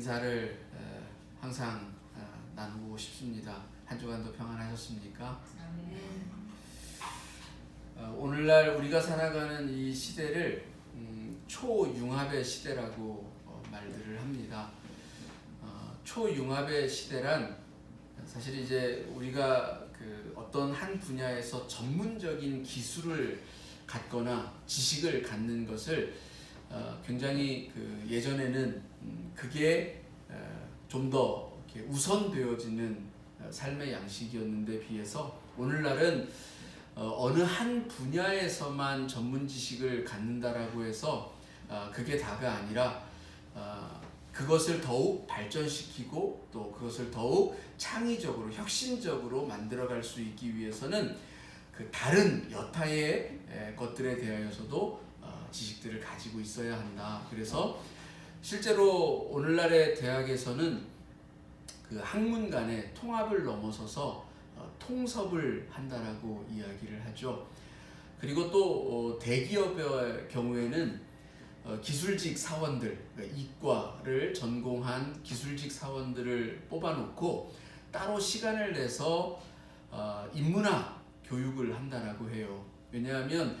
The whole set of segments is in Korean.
인사를 항상 나누고 싶습니다. 한 주간도 평안하셨습니까? 오늘날 우리가 살아가는 이 시대를 초융합의 시대라고 말들을 합니다. 초융합의 시대란 사실 이제 우리가 어떤 한 분야에서 전문적인 기술을 갖거나 지식을 갖는 것을 굉장히 예전에는 그게 좀 더 우선되어지는 삶의 양식이었는데 비해서 오늘날은 어느 한 분야에서만 전문 지식을 갖는다라고 해서 그게 다가 아니라 그것을 더욱 발전시키고 또 그것을 더욱 창의적으로 혁신적으로 만들어갈 수 있기 위해서는 다른 여타의 것들에 대하여서도 지식들을 가지고 있어야 한다. 그래서 실제로 오늘날의 대학에서는 학문 간의 통합을 넘어서서 통섭을 한다라고 이야기를 하죠. 그리고 또 대기업의 경우에는 기술직 사원들, 이과를 전공한 기술직 사원들을 뽑아놓고 따로 시간을 내서 인문학 교육을 한다라고 해요. 왜냐하면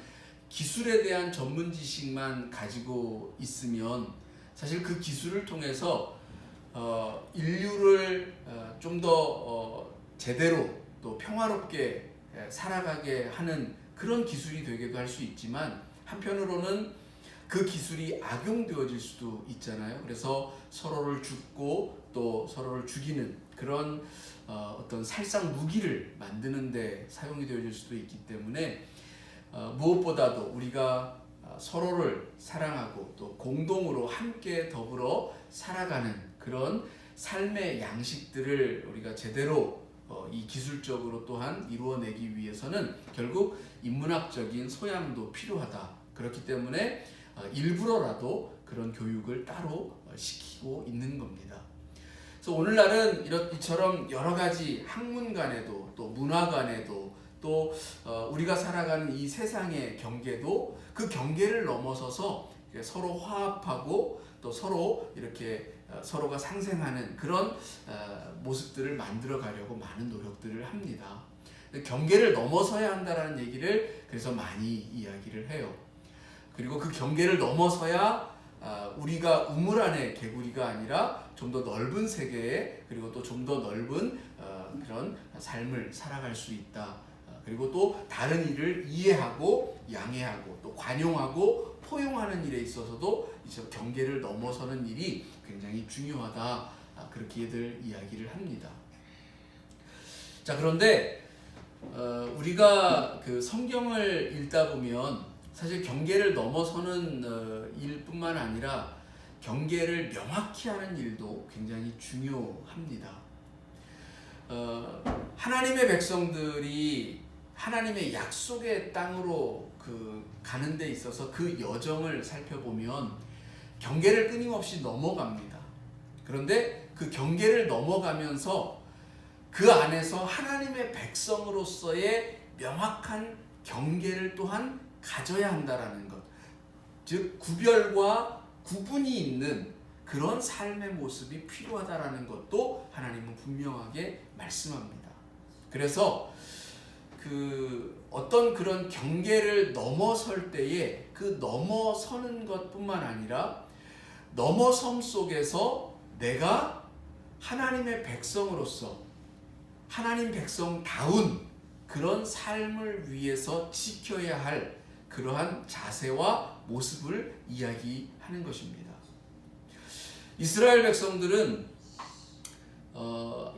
기술에 대한 전문 지식만 가지고 있으면 사실 그 기술을 통해서 인류를 좀 더 제대로 또 평화롭게 살아가게 하는 그런 기술이 되기도 할 수 있지만 한편으로는 그 기술이 악용되어질 수도 있잖아요. 그래서 서로를 죽고 또 서로를 죽이는 그런 어떤 살상 무기를 만드는 데 사용이 되어질 수도 있기 때문에 무엇보다도 우리가 서로를 사랑하고 또 공동으로 함께 더불어 살아가는 그런 삶의 양식들을 우리가 제대로 이 기술적으로 또한 이루어내기 위해서는 결국 인문학적인 소양도 필요하다. 그렇기 때문에 일부러라도 그런 교육을 따로 시키고 있는 겁니다. 그래서 오늘날은 이처럼 여러 가지 학문 간에도 또 문화 간에도 또 우리가 살아가는 이 세상의 경계도 그 경계를 넘어서서 서로 화합하고 또 서로 이렇게 서로가 상생하는 그런 모습들을 만들어 가려고 많은 노력들을 합니다. 경계를 넘어서야 한다는 얘기를 그래서 많이 이야기를 해요. 그리고 그 경계를 넘어서야 우리가 우물 안의 개구리가 아니라 좀 더 넓은 세계에 그리고 또 좀 더 넓은 그런 삶을 살아갈 수 있다. 그리고 또 다른 이를 이해하고 양해하고 또 관용하고 포용하는 일에 있어서도 이제 경계를 넘어서는 일이 굉장히 중요하다. 그렇게들 이야기를 합니다. 자, 그런데 우리가 성경을 읽다 보면 사실 경계를 넘어서는 일뿐만 아니라 경계를 명확히 하는 일도 굉장히 중요합니다. 하나님의 백성들이 하나님의 약속의 땅으로 가는 데 있어서 그 여정을 살펴보면 경계를 끊임없이 넘어갑니다. 그런데 그 경계를 넘어가면서 그 안에서 하나님의 백성으로서의 명확한 경계를 또한 가져야 한다라는 것. 즉 구별과 구분이 있는 그런 삶의 모습이 필요하다라는 것도 하나님은 분명하게 말씀합니다. 그래서 어떤 그런 경계를 넘어설 때에 그 넘어서는 것뿐만 아니라 넘어섬 속에서 내가 하나님의 백성으로서 하나님 백성다운 그런 삶을 위해서 지켜야 할 그러한 자세와 모습을 이야기하는 것입니다. 이스라엘 백성들은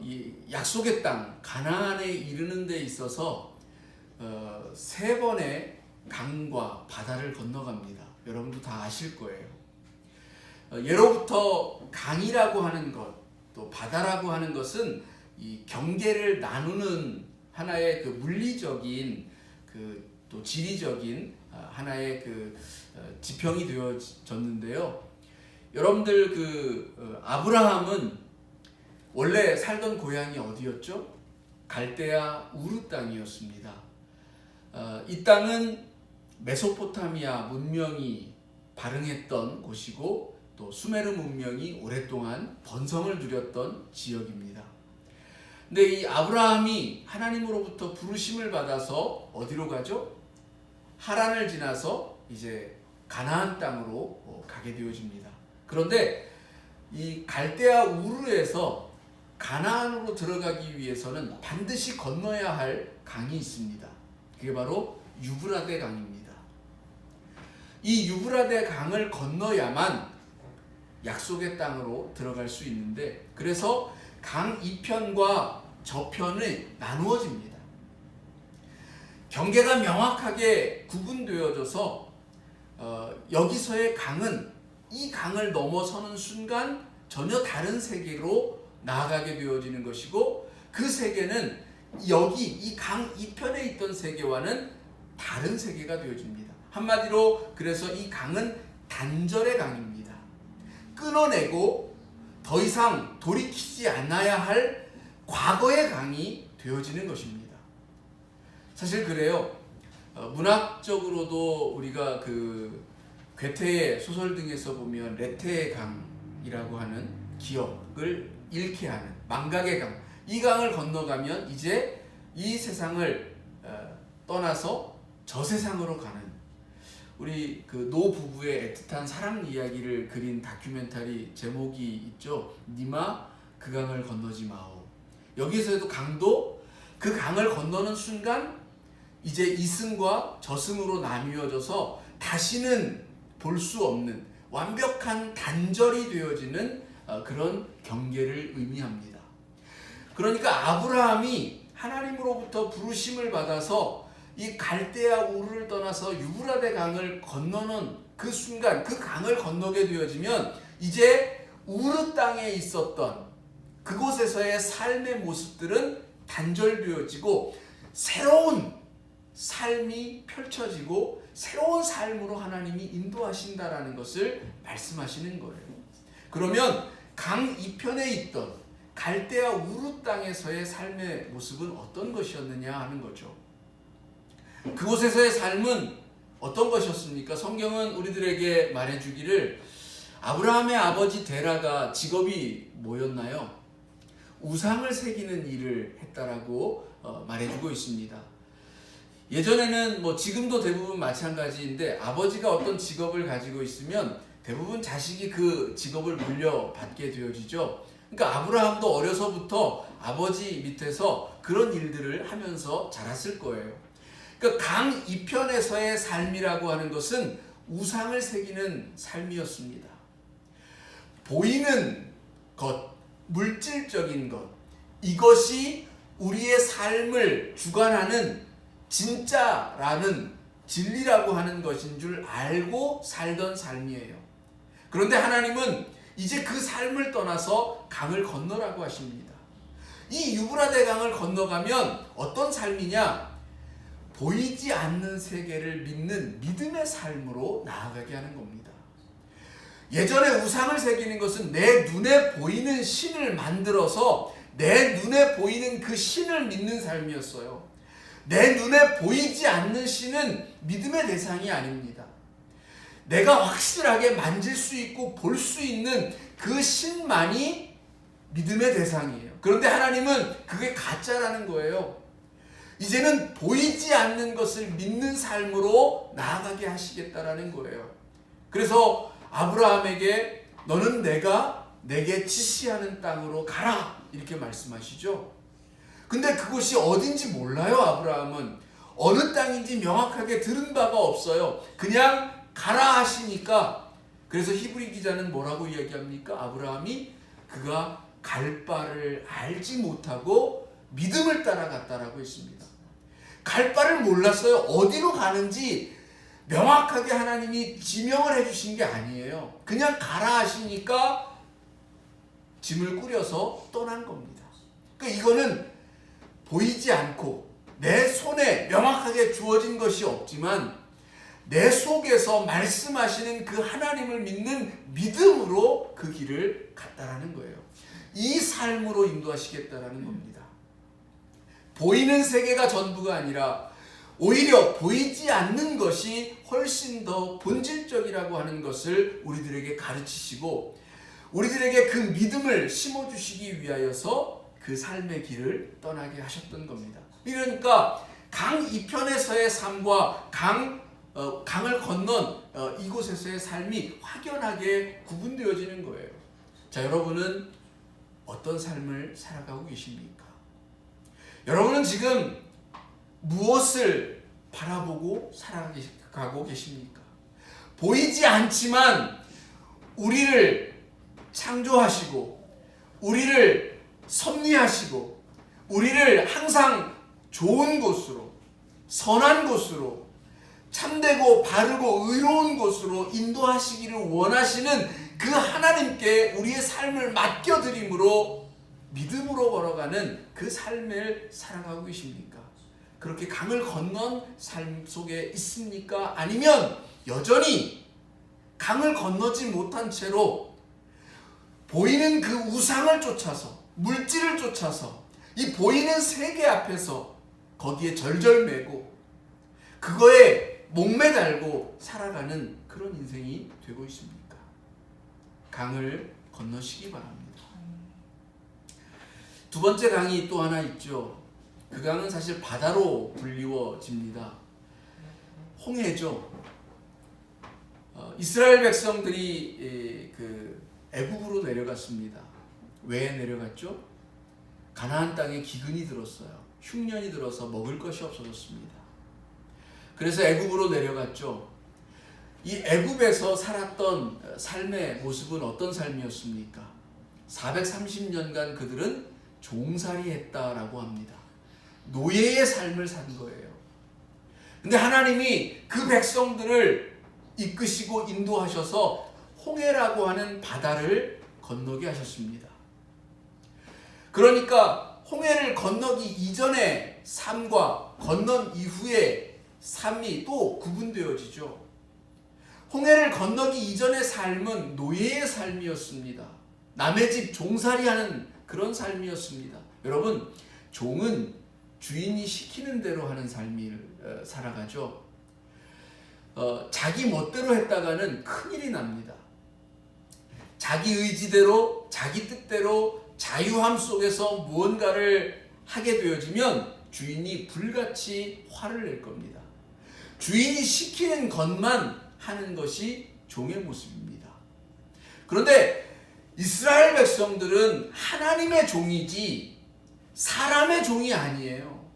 이 약속의 땅 가나안에 이르는 데 있어서 3번의 강과 바다를 건너갑니다. 여러분도 다 아실 거예요. 예로부터 강이라고 하는 것, 또 바다라고 하는 것은 이 경계를 나누는 하나의 물리적인 또 지리적인 하나의 지평이 되어졌는데요. 여러분들 아브라함은 원래 살던 고향이 어디였죠? 갈대아 우르 땅이었습니다. 이 땅은 메소포타미아 문명이 발흥했던 곳이고 또 수메르 문명이 오랫동안 번성을 누렸던 지역입니다. 근데 이 아브라함이 하나님으로부터 부르심을 받아서 어디로 가죠? 하란을 지나서 이제 가나안 땅으로 가게 되어집니다. 그런데 이 갈대아 우르에서 가나안으로 들어가기 위해서는 반드시 건너야 할 강이 있습니다. 그게 바로 유브라데 강입니다. 이 유브라데 강을 건너야만 약속의 땅으로 들어갈 수 있는데, 그래서 강 이편과 저편이 나누어집니다. 경계가 명확하게 구분되어져서 여기서의 강은 이 강을 넘어서는 순간 전혀 다른 세계로 나아가게 되어지는 것이고, 그 세계는 여기 이 강 이편에 있던 세계와는 다른 세계가 되어집니다. 한마디로 그래서 이 강은 단절의 강입니다. 끊어내고 더 이상 돌이키지 않아야 할 과거의 강이 되어지는 것입니다. 사실 그래요. 문학적으로도 우리가 그 괴테의 소설 등에서 보면 레테의 강이라고 하는 기억을 잃게 하는 망각의 강, 이 강을 건너가면 이제 이 세상을 떠나서 저 세상으로 가는, 우리 그 노 부부의 애틋한 사랑 이야기를 그린 다큐멘터리 제목이 있죠. 니마 그 강을 건너지 마오. 여기서도 강도 그 강을 건너는 순간 이제 이승과 저승으로 나뉘어져서 다시는 볼 수 없는 완벽한 단절이 되어지는 그런 경계를 의미합니다. 그러니까 아브라함이 하나님으로부터 부르심을 받아서 이 갈대아 우르를 떠나서 유브라데 강을 건너는 그 순간, 그 강을 건너게 되어지면 이제 우르 땅에 있었던 그곳에서의 삶의 모습들은 단절되어지고 새로운 삶이 펼쳐지고 새로운 삶으로 하나님이 인도하신다라는 것을 말씀하시는 거예요. 그러면 강 이편에 있던 갈대아 우르 땅에서의 삶의 모습은 어떤 것이었느냐 하는 거죠. 그곳에서의 삶은 어떤 것이었습니까? 성경은 우리들에게 말해주기를 아브라함의 아버지 데라가 직업이 뭐였나요? 우상을 새기는 일을 했다라고 말해주고 있습니다. 예전에는 뭐 지금도 대부분 마찬가지인데 아버지가 어떤 직업을 가지고 있으면 대부분 자식이 그 직업을 물려받게 되어지죠. 그러니까 아브라함도 어려서부터 아버지 밑에서 그런 일들을 하면서 자랐을 거예요. 그러니까 강 이편에서의 삶이라고 하는 것은 우상을 새기는 삶이었습니다. 보이는 것, 물질적인 것, 이것이 우리의 삶을 주관하는 진짜라는 진리라고 하는 것인 줄 알고 살던 삶이에요. 그런데 하나님은 이제 그 삶을 떠나서 강을 건너라고 하십니다. 이 유브라데 강을 건너가면 어떤 삶이냐? 보이지 않는 세계를 믿는 믿음의 삶으로 나아가게 하는 겁니다. 예전에 우상을 새기는 것은 내 눈에 보이는 신을 만들어서 내 눈에 보이는 그 신을 믿는 삶이었어요. 내 눈에 보이지 않는 신은 믿음의 대상이 아닙니다. 내가 확실하게 만질 수 있고 볼 수 있는 그 신만이 믿음의 대상이에요. 그런데 하나님은 그게 가짜라는 거예요. 이제는 보이지 않는 것을 믿는 삶으로 나아가게 하시겠다라는 거예요. 그래서 아브라함에게 너는 내게 지시하는 땅으로 가라 이렇게 말씀하시죠. 근데 그곳이 어딘지 몰라요. 아브라함은 어느 땅인지 명확하게 들은 바가 없어요. 그냥 가라 하시니까. 그래서 히브리 기자는 뭐라고 이야기합니까? 아브라함이 그가 갈 바를 알지 못하고 믿음을 따라갔다라고 했습니다. 갈 바를 몰랐어요. 어디로 가는지 명확하게 하나님이 지명을 해주신 게 아니에요. 그냥 가라 하시니까 짐을 꾸려서 떠난 겁니다. 그러니까 이거는 보이지 않고 내 손에 명확하게 주어진 것이 없지만 내 속에서 말씀하시는 그 하나님을 믿는 믿음으로 그 길을 갔다라는 거예요. 이 삶으로 인도하시겠다라는 겁니다. 보이는 세계가 전부가 아니라 오히려 보이지 않는 것이 훨씬 더 본질적이라고 하는 것을 우리들에게 가르치시고 우리들에게 그 믿음을 심어주시기 위하여서 그 삶의 길을 떠나게 하셨던 겁니다. 그러니까 강 이편에서의 삶과 강을 건넌 이곳에서의 삶이 확연하게 구분되어지는 거예요. 자, 여러분은 어떤 삶을 살아가고 계십니까? 여러분은 지금 무엇을 바라보고 살아가고 계십니까? 보이지 않지만 우리를 창조하시고 우리를 섭리하시고 우리를 항상 좋은 곳으로, 선한 곳으로, 참되고 바르고 의로운 곳으로 인도하시기를 원하시는 그 하나님께 우리의 삶을 맡겨드림으로 믿음으로 걸어가는 그 삶을 살아가고 계십니까? 그렇게 강을 건넌 삶 속에 있습니까? 아니면 여전히 강을 건너지 못한 채로 보이는 그 우상을 쫓아서, 물질을 쫓아서 이 보이는 세계 앞에서 거기에 절절매고 그거에 목매달고 살아가는 그런 인생이 되고 있습니까? 강을 건너시기 바랍니다. 두 번째 강이 또 하나 있죠. 그 강은 사실 바다로 불리워집니다. 홍해죠. 이스라엘 백성들이 그 애굽으로 내려갔습니다. 왜 내려갔죠? 가나안 땅에 기근이 들었어요. 흉년이 들어서 먹을 것이 없어졌습니다. 그래서 애굽으로 내려갔죠. 이 애굽에서 살았던 삶의 모습은 어떤 삶이었습니까? 430년간 그들은 종살이 했다라고 합니다. 노예의 삶을 산 거예요. 근데 하나님이 그 백성들을 이끄시고 인도하셔서 홍해라고 하는 바다를 건너게 하셨습니다. 그러니까 홍해를 건너기 이전의 삶과 건넌 이후의 삶이 또 구분되어지죠. 홍해를 건너기 이전의 삶은 노예의 삶이었습니다. 남의 집 종살이하는 그런 삶이었습니다. 여러분, 종은 주인이 시키는 대로 하는 삶을 살아가죠. 자기 멋대로 했다가는 큰일이 납니다. 자기 의지대로, 자기 뜻대로 자유함 속에서 무언가를 하게 되어지면 주인이 불같이 화를 낼 겁니다. 주인이 시키는 것만 하는 것이 종의 모습입니다. 그런데 이스라엘 백성들은 하나님의 종이지 사람의 종이 아니에요.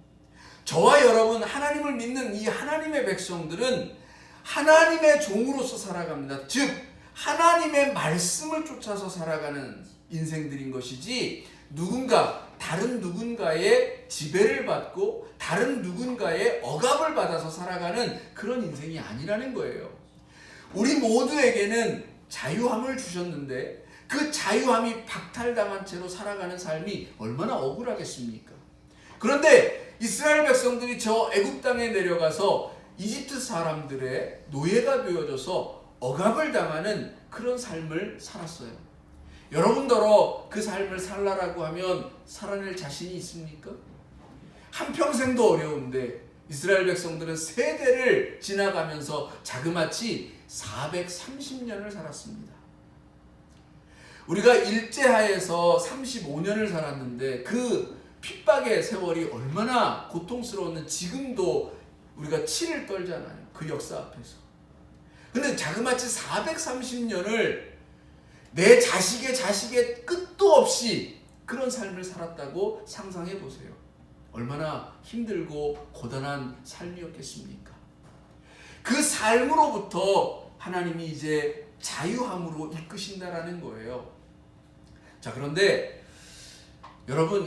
저와 여러분, 하나님을 믿는 이 하나님의 백성들은 하나님의 종으로서 살아갑니다. 즉 하나님의 말씀을 쫓아서 살아가는 인생들인 것이지 다른 누군가의 지배를 받고 다른 누군가의 억압을 받아서 살아가는 그런 인생이 아니라는 거예요. 우리 모두에게는 자유함을 주셨는데 그 자유함이 박탈당한 채로 살아가는 삶이 얼마나 억울하겠습니까? 그런데 이스라엘 백성들이 저 애굽 땅에 내려가서 이집트 사람들의 노예가 되어져서 억압을 당하는 그런 삶을 살았어요. 여러분더러 그 삶을 살라라고 하면 살아낼 자신이 있습니까? 한평생도 어려운데 이스라엘 백성들은 세대를 지나가면서 자그마치 430년을 살았습니다. 우리가 일제하에서 35년을 살았는데 그 핍박의 세월이 얼마나 고통스러웠는지 지금도 우리가 치를 떨잖아요. 그 역사 앞에서. 근데 자그마치 430년을 내 자식의 끝도 없이 그런 삶을 살았다고 상상해 보세요. 얼마나 힘들고 고단한 삶이었겠습니까? 그 삶으로부터 하나님이 이제 자유함으로 이끄신다라는 거예요. 자, 그런데 여러분,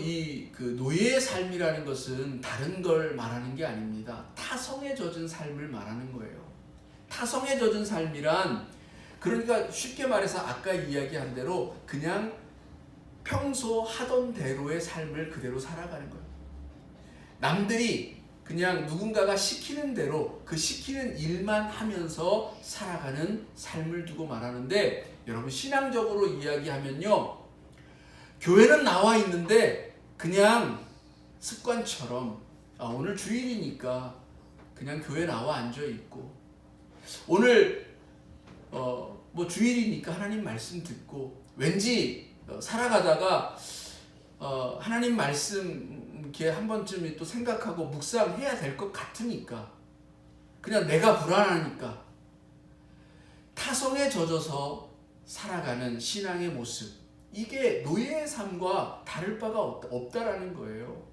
그 노예의 삶이라는 것은 다른 걸 말하는 게 아닙니다. 타성에 젖은 삶을 말하는 거예요. 타성에 젖은 삶이란, 그러니까 쉽게 말해서 아까 이야기한 대로 그냥 평소 하던 대로의 삶을 그대로 살아가는 거예요. 남들이 그냥 누군가가 시키는 대로 그 시키는 일만 하면서 살아가는 삶을 두고 말하는데, 여러분 신앙적으로 이야기하면요, 교회는 나와 있는데 그냥 습관처럼 오늘 주일이니까 그냥 교회 나와 앉아 있고 오늘 뭐 주일이니까 하나님 말씀 듣고 왠지 살아가다가 하나님 말씀 이렇게 한 번쯤 또 생각하고 묵상해야 될 것 같으니까 그냥 내가 불안하니까 타성에 젖어서 살아가는 신앙의 모습, 이게 노예의 삶과 다를 바가 없다라는 거예요.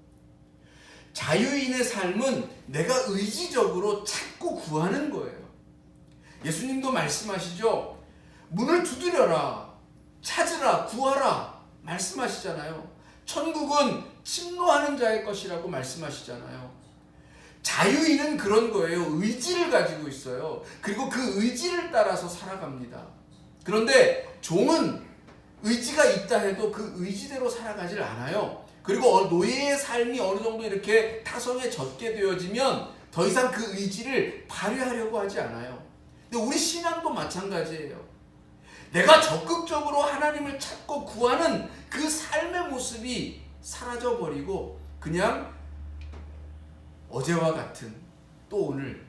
자유인의 삶은 내가 의지적으로 찾고 구하는 거예요. 예수님도 말씀하시죠. 문을 두드려라, 찾으라, 구하라 말씀하시잖아요. 천국은 침노하는 자의 것이라고 말씀하시잖아요. 자유인은 그런 거예요. 의지를 가지고 있어요. 그리고 그 의지를 따라서 살아갑니다. 그런데 종은 의지가 있다 해도 그 의지대로 살아가질 않아요. 그리고 노예의 삶이 어느 정도 이렇게 타성에 젖게 되어지면 더 이상 그 의지를 발휘하려고 하지 않아요. 근데 우리 신앙도 마찬가지예요. 내가 적극적으로 하나님을 찾고 구하는 그 삶의 모습이 사라져버리고 그냥 어제와 같은 또 오늘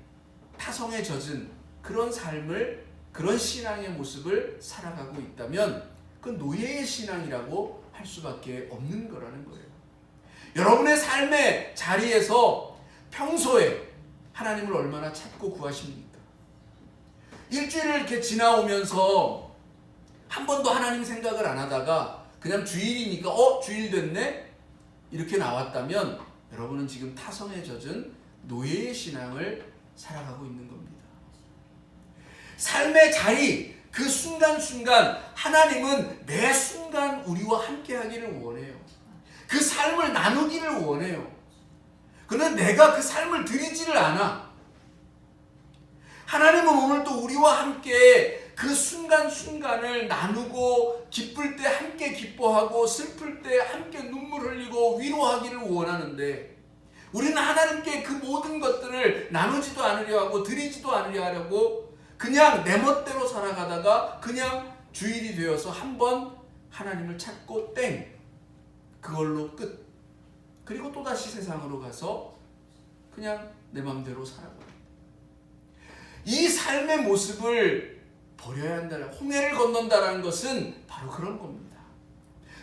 타성에 젖은 그런 삶을, 그런 신앙의 모습을 살아가고 있다면 그건 노예의 신앙이라고 할 수밖에 없는 거라는 거예요. 여러분의 삶의 자리에서 평소에 하나님을 얼마나 찾고 구하십니까? 일주일을 이렇게 지나오면서 한 번도 하나님 생각을 안 하다가 그냥 주일이니까 주일 됐네? 이렇게 나왔다면 여러분은 지금 타성에 젖은 노예의 신앙을 살아가고 있는 겁니다. 삶의 자리, 그 순간순간 하나님은 매 순간 우리와 함께 하기를 원해요. 그 삶을 나누기를 원해요. 그런데 내가 그 삶을 드리지를 않아. 하나님은 오늘 또 우리와 함께 그 순간순간을 나누고 기쁠 때 함께 기뻐하고 슬플 때 함께 눈물 흘리고 위로하기를 원하는데 우리는 하나님께 그 모든 것들을 나누지도 않으려 하고 드리지도 않으려 하려고 그냥 내 멋대로 살아가다가 그냥 주일이 되어서 한번 하나님을 찾고 땡! 그걸로 끝. 그리고 또다시 세상으로 가서 그냥 내 맘대로 살아갑니다. 이 삶의 모습을 버려야 한다. 홍해를 건넌다라는 것은 바로 그런 겁니다.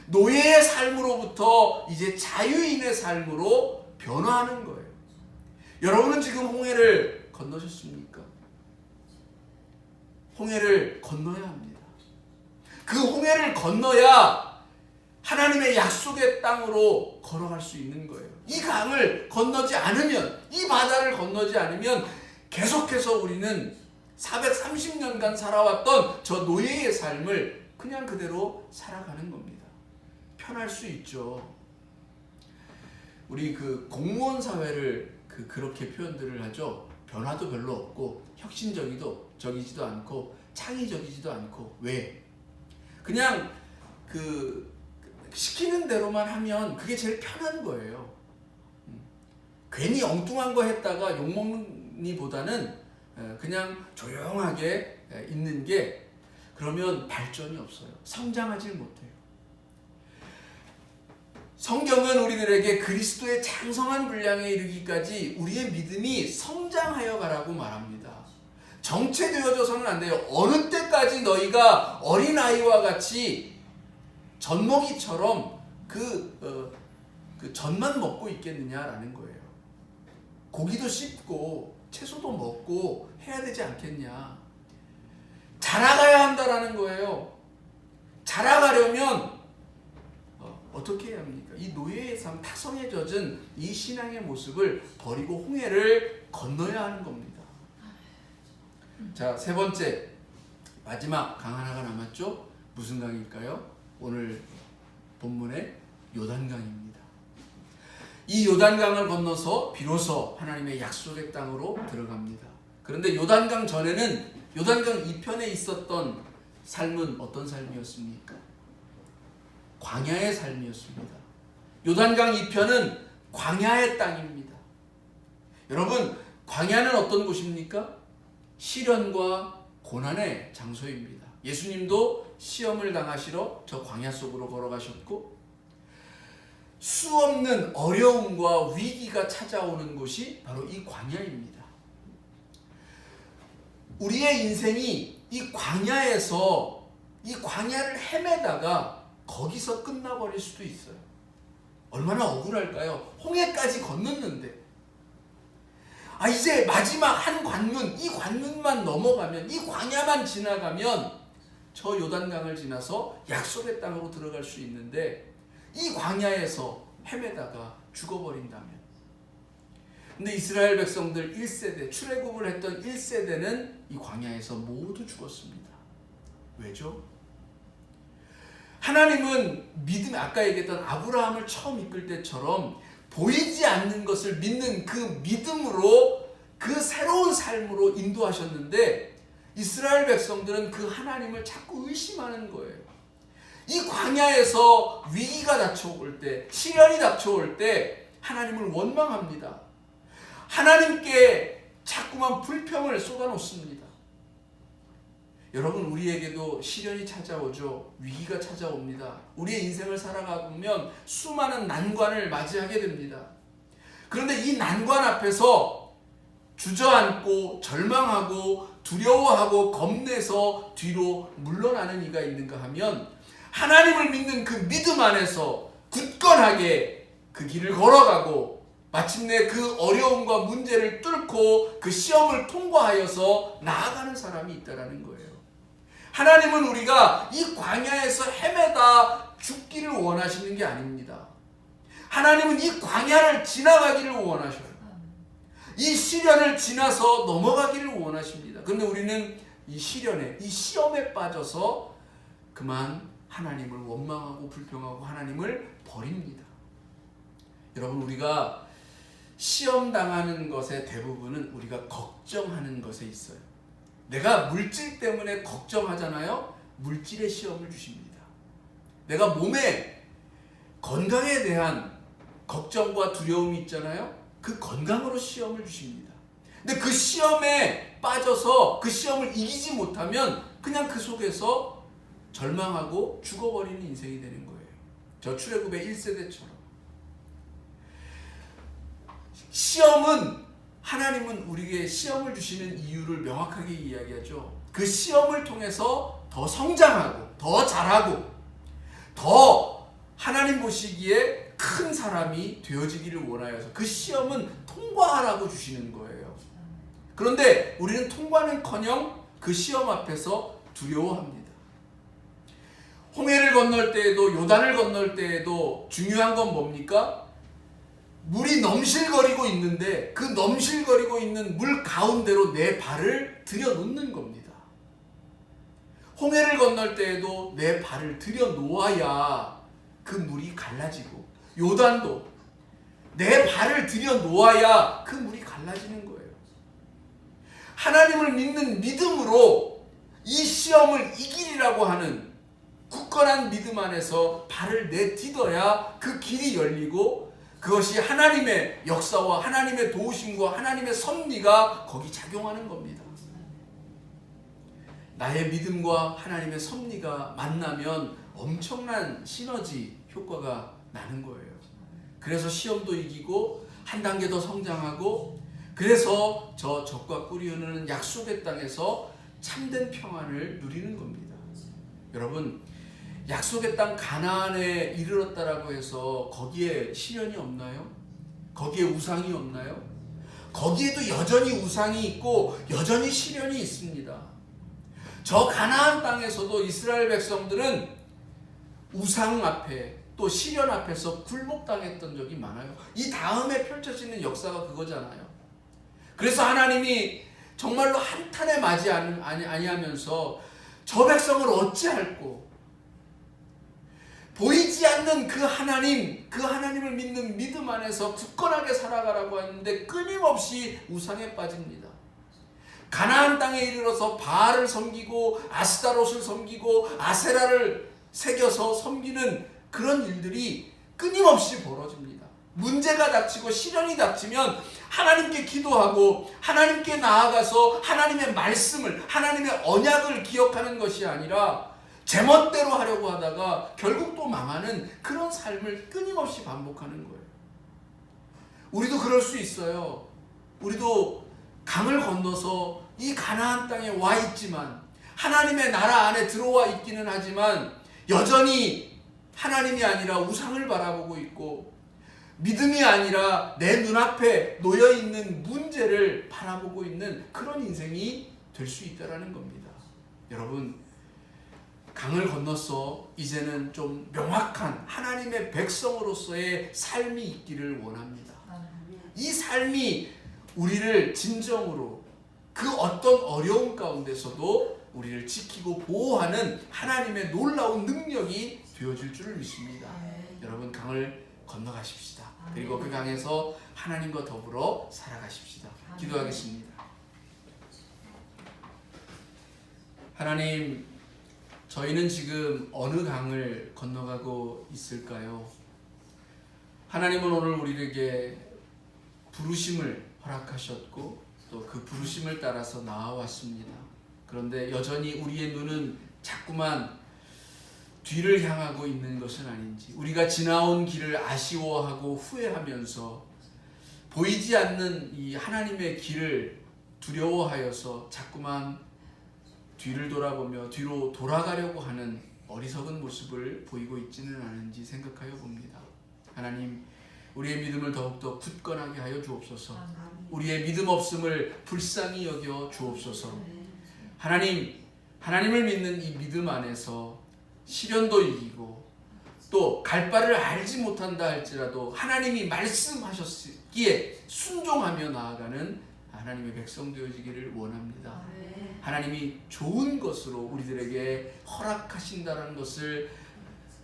노예의 삶으로부터 이제 자유인의 삶으로 변화하는 거예요. 여러분은 지금 홍해를 건너셨습니까? 홍해를 건너야 합니다. 그 홍해를 건너야 하나님의 약속의 땅으로 걸어갈 수 있는 거예요. 이 강을 건너지 않으면, 이 바다를 건너지 않으면 계속해서 우리는 430년간 살아왔던 저 노예의 삶을 그냥 그대로 살아가는 겁니다. 편할 수 있죠. 우리 그 공무원 사회를 그렇게 표현들을 하죠. 변화도 별로 없고 혁신적이지도 않고 창의적이지도 않고. 왜? 그냥 시키는 대로만 하면 그게 제일 편한 거예요. 괜히 엉뚱한 거 했다가 욕먹니 보다는 그냥 조용하게 있는 게 그러면 발전이 없어요. 성장하지 못해요. 성경은 우리들에게 그리스도의 장성한 분량에 이르기까지 우리의 믿음이 성장하여 가라고 말합니다. 정체되어져서는 안 돼요. 어느 때까지 너희가 어린아이와 같이 젖먹이처럼 그 젖만 먹고 있겠느냐라는 거예요. 고기도 씹고 채소도 먹고 해야 되지 않겠냐. 자라가야 한다라는 거예요. 자라가려면 어떻게 해야 합니까? 이 노예의 삶, 타성에 젖은 이 신앙의 모습을 버리고 홍해를 건너야 하는 겁니다. 자, 세 번째, 마지막 강 하나가 남았죠? 무슨 강일까요? 오늘 본문의 요단강입니다. 이 요단강을 건너서 비로소 하나님의 약속의 땅으로 들어갑니다. 그런데 요단강 전에는 요단강 이편에 있었던 삶은 어떤 삶이었습니까? 광야의 삶이었습니다. 요단강 이편은 광야의 땅입니다. 여러분, 광야는 어떤 곳입니까? 시련과 고난의 장소입니다. 예수님도 시험을 당하시러 저 광야 속으로 걸어가셨고 수없는 어려움과 위기가 찾아오는 곳이 바로 이 광야입니다. 우리의 인생이 이 광야에서 이 광야를 헤매다가 거기서 끝나버릴 수도 있어요. 얼마나 억울할까요? 홍해까지 건넜는데 이제 마지막 한 관문, 이 관문만 넘어가면, 이 광야만 지나가면 저 요단강을 지나서 약속의 땅으로 들어갈 수 있는데 이 광야에서 헤매다가 죽어버린다면. 근데 이스라엘 백성들 1세대, 출애굽을 했던 1세대는 이 광야에서 모두 죽었습니다. 왜죠? 하나님은 믿음, 아까 얘기했던 아브라함을 처음 이끌 때처럼 보이지 않는 것을 믿는 그 믿음으로, 그 새로운 삶으로 인도하셨는데 이스라엘 백성들은 그 하나님을 자꾸 의심하는 거예요. 이 광야에서 위기가 닥쳐올 때, 시련이 닥쳐올 때 하나님을 원망합니다. 하나님께 자꾸만 불평을 쏟아놓습니다. 여러분, 우리에게도 시련이 찾아오죠. 위기가 찾아옵니다. 우리의 인생을 살아가 보면 수많은 난관을 맞이하게 됩니다. 그런데 이 난관 앞에서 주저앉고 절망하고 두려워하고 겁내서 뒤로 물러나는 이가 있는가 하면 하나님을 믿는 그 믿음 안에서 굳건하게 그 길을 걸어가고 마침내 그 어려움과 문제를 뚫고 그 시험을 통과하여서 나아가는 사람이 있다는 거예요. 하나님은 우리가 이 광야에서 헤매다 죽기를 원하시는 게 아닙니다. 하나님은 이 광야를 지나가기를 원하셔요. 이 시련을 지나서 넘어가기를 원하십니다. 그런데 우리는 이 시련에, 이 시험에 빠져서 그만 하나님을 원망하고 불평하고 하나님을 버립니다. 여러분, 우리가 시험 당하는 것의 대부분은 우리가 걱정하는 것에 있어요. 내가 물질 때문에 걱정하잖아요. 물질의 시험을 주십니다. 내가 몸에 건강에 대한 걱정과 두려움이 있잖아요. 그 건강으로 시험을 주십니다. 근데 그 시험에 빠져서 그 시험을 이기지 못하면 그냥 그 속에서 절망하고 죽어버리는 인생이 되는 거예요. 저 출애굽의 1세대처럼. 시험은, 하나님은 우리에게 시험을 주시는 이유를 명확하게 이야기하죠. 그 시험을 통해서 더 성장하고 더 잘하고 더 하나님 보시기에 큰 사람이 되어지기를 원하여서 그 시험은 통과하라고 주시는 거예요. 그런데 우리는 통과는커녕 그 시험 앞에서 두려워합니다. 홍해를 건널 때에도, 요단을 건널 때에도 중요한 건 뭡니까? 물이 넘실거리고 있는데 그 넘실거리고 있는 물 가운데로 내 발을 들여놓는 겁니다. 홍해를 건널 때에도 내 발을 들여놓아야 그 물이 갈라지고, 요단도 내 발을 들여놓아야 그 물이 갈라지는 거예요. 하나님을 믿는 믿음으로 이 시험을 이기리라고 하는 굳건한 믿음 안에서 발을 내딛어야 그 길이 열리고 그것이 하나님의 역사와 하나님의 도우심과 하나님의 섭리가 거기 작용하는 겁니다. 나의 믿음과 하나님의 섭리가 만나면 엄청난 시너지 효과가 나는 거예요. 그래서 시험도 이기고 한 단계 더 성장하고, 그래서 저 적과 꿀이 흐르는 약속의 땅에서 참된 평안을 누리는 겁니다. 여러분, 약속의 땅 가나안에 이르렀다라고 해서 거기에 시련이 없나요? 거기에 우상이 없나요? 거기에도 여전히 우상이 있고 여전히 시련이 있습니다. 저 가나안 땅에서도 이스라엘 백성들은 우상 앞에 또 시련 앞에서 굴복당했던 적이 많아요. 이 다음에 펼쳐지는 역사가 그거잖아요. 그래서 하나님이 정말로 한탄에 맞이 아니하면서 저 백성을 어찌할꼬, 보이지 않는 그 하나님, 그 하나님을 믿는 믿음 안에서 굳건하게 살아가라고 하는데 끊임없이 우상에 빠집니다. 가나안 땅에 이르러서 바알을 섬기고 아스타롯을 섬기고 아세라를 새겨서 섬기는 그런 일들이 끊임없이 벌어집니다. 문제가 닥치고 시련이 닥치면 하나님께 기도하고 하나님께 나아가서 하나님의 말씀을, 하나님의 언약을 기억하는 것이 아니라 제멋대로 하려고 하다가 결국 또 망하는 그런 삶을 끊임없이 반복하는 거예요. 우리도 그럴 수 있어요. 우리도 강을 건너서 이 가나안 땅에 와 있지만 하나님의 나라 안에 들어와 있기는 하지만 여전히 하나님이 아니라 우상을 바라보고 있고 믿음이 아니라 내 눈앞에 놓여있는 문제를 바라보고 있는 그런 인생이 될 수 있다는 겁니다. 여러분, 강을 건너서 이제는 좀 명확한 하나님의 백성으로서의 삶이 있기를 원합니다. 이 삶이 우리를 진정으로 그 어떤 어려움 가운데서도 우리를 지키고 보호하는 하나님의 놀라운 능력이 되어질 줄을 믿습니다. 여러분, 강을 건너가십시다. 그리고 그 강에서 하나님과 더불어 살아가십시다. 기도하겠습니다. 하나님, 저희는 지금 어느 강을 건너가고 있을까요? 하나님은 오늘 우리에게 부르심을 허락하셨고 또 그 부르심을 따라서 나아왔습니다. 그런데 여전히 우리의 눈은 자꾸만 뒤를 향하고 있는 것은 아닌지, 우리가 지나온 길을 아쉬워하고 후회하면서 보이지 않는 이 하나님의 길을 두려워하여서 자꾸만 뒤를 돌아보며 뒤로 돌아가려고 하는 어리석은 모습을 보이고 있지는 않은지 생각하여 봅니다. 하나님, 우리의 믿음을 더욱더 굳건하게 하여 주옵소서. 우리의 믿음 없음을 불쌍히 여겨 주옵소서. 하나님, 하나님을 믿는 이 믿음 안에서 시련도 이기고 또 갈 바를 알지 못한다 할지라도 하나님이 말씀하셨기에 순종하며 나아가는 하나님의 백성 되어지기를 원합니다. 하나님이 좋은 것으로 우리들에게 허락하신다는 것을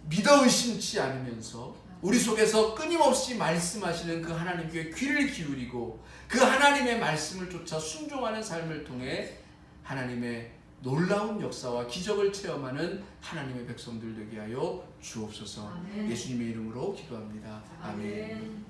믿어 의심치 않으면서 우리 속에서 끊임없이 말씀하시는 그 하나님께 귀를 기울이고 그 하나님의 말씀을 쫓아 순종하는 삶을 통해 하나님의 놀라운 역사와 기적을 체험하는 하나님의 백성들 되게 하여 주옵소서. 예수님의 이름으로 기도합니다. 아멘.